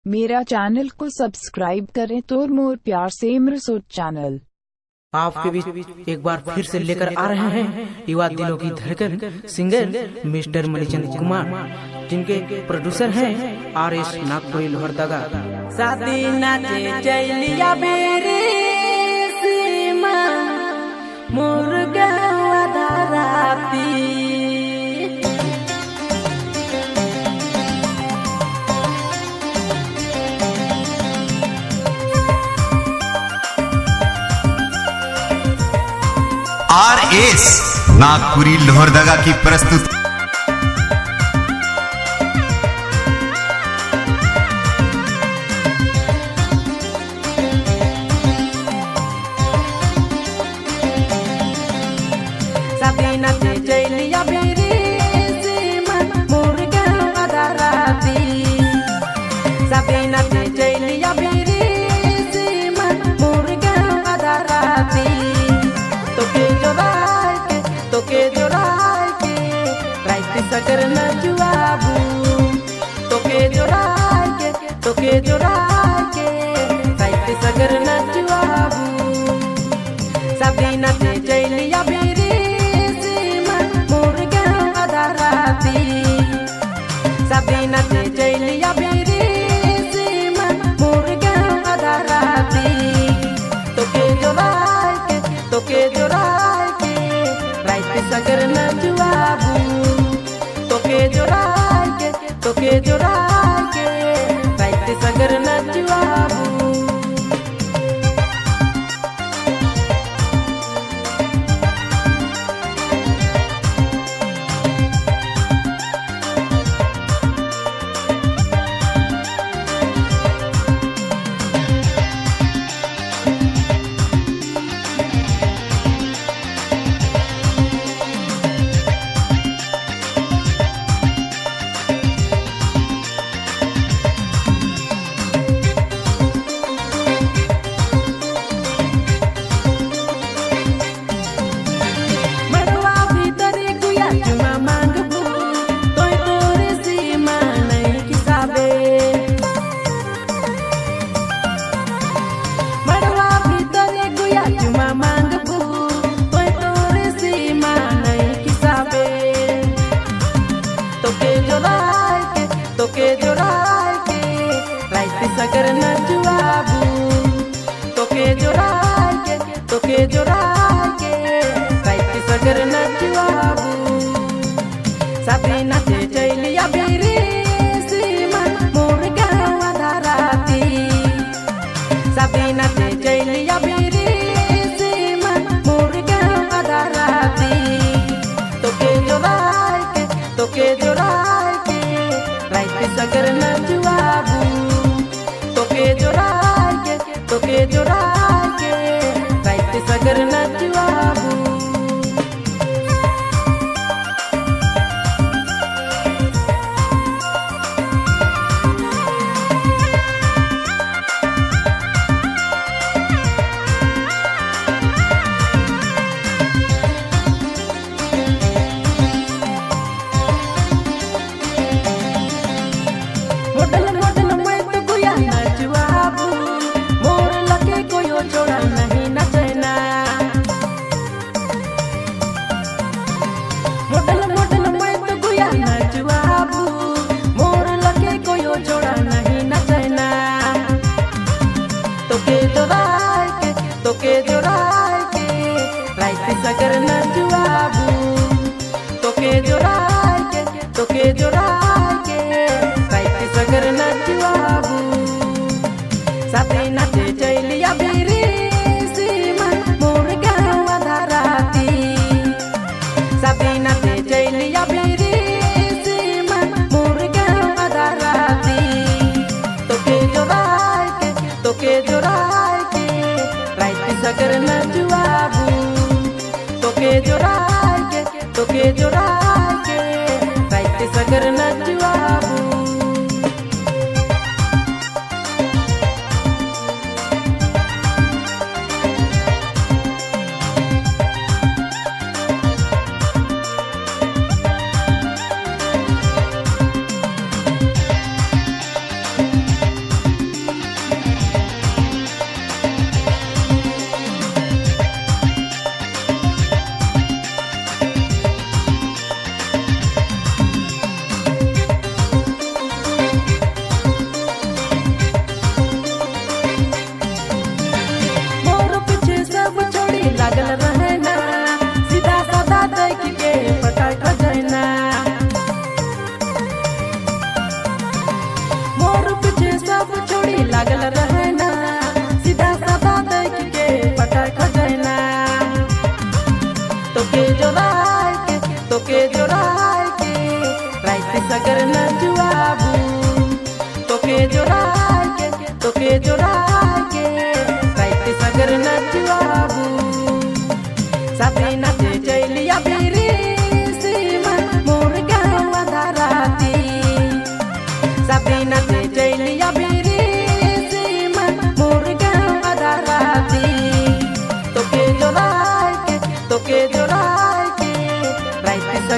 मेरा चैनल को सब्सक्राइब करें तो मोर प्यार से इमरसोट चैनल आपके बीच एक बार फिर से लेकर आ रहे हैं युवा दिलों की धड़कन सिंगर मिस्टर मणिचंद कुमार, जिनके प्रोड्यूसर हैं आर.एस. नागपुरी लोहरदगा। शादी नाचे चलिया बेरे सीमा मुर्गा धराती आर.एस. नागपुरी लोहरदगा की प्रस्तुत शादी नाचे चलिया बेरे सीमा मुर्गा धराती शादी नाचे चलिया बेरे सीमा मुर्गा धराती तोके जोराय के राइट सकर न जुआबू तोके जोराय के राइट सकर न जुआबू शादी नाचे चलिया बेरे सीमा मुर्गा धराती शादी नाचे चलिया बेरे सीमा मुर्गा धराती तोके जोराय के राइट सकर न जुआबू तोके जोराय के राइट सकर न जुआबू। तोके जोराय के राइट सकर न जुआबू तोके जोराय के राइट सकर न जुआबू शादी नाचे चलिया बेरे सीमा मुर्गा धराती शादी नाचे चलिया बेरे सीमा मुर्गा धराती तोके जोराय के राइट सकर न जुआबू तोके जोराय के राइट सकर न जुआबू। जोड़ा नहीं नचना मोडल मैं तो गुया नचवाबू मोर लगे कोयो जोड़ा नहीं नचना तोके जोराय के राइट सकर नचवाबू तोके जोराय के राइट सकर नचवाबू शादी नाचे चलिया बेरे सीमा मुर्गा धराती शादी नाचे चलिया बेरे सीमा मुर्गा धराती तोके जोराय के राइट सकर न जुआबू तोके जोराय के राइट सकर न जुआबू।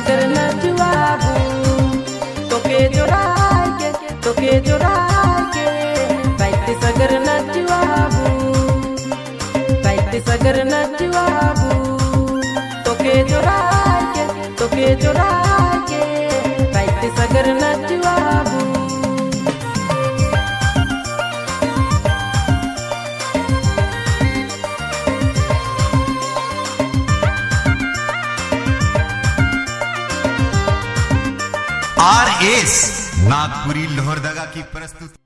सगर नचवाबू तोके जोड़ाए के रात सगर नचवाबू सगर नचवाबू तोके जोड़ाए के रात सगर नचवाबू RS नागपुरी लोहरदगा की प्रस्तुति।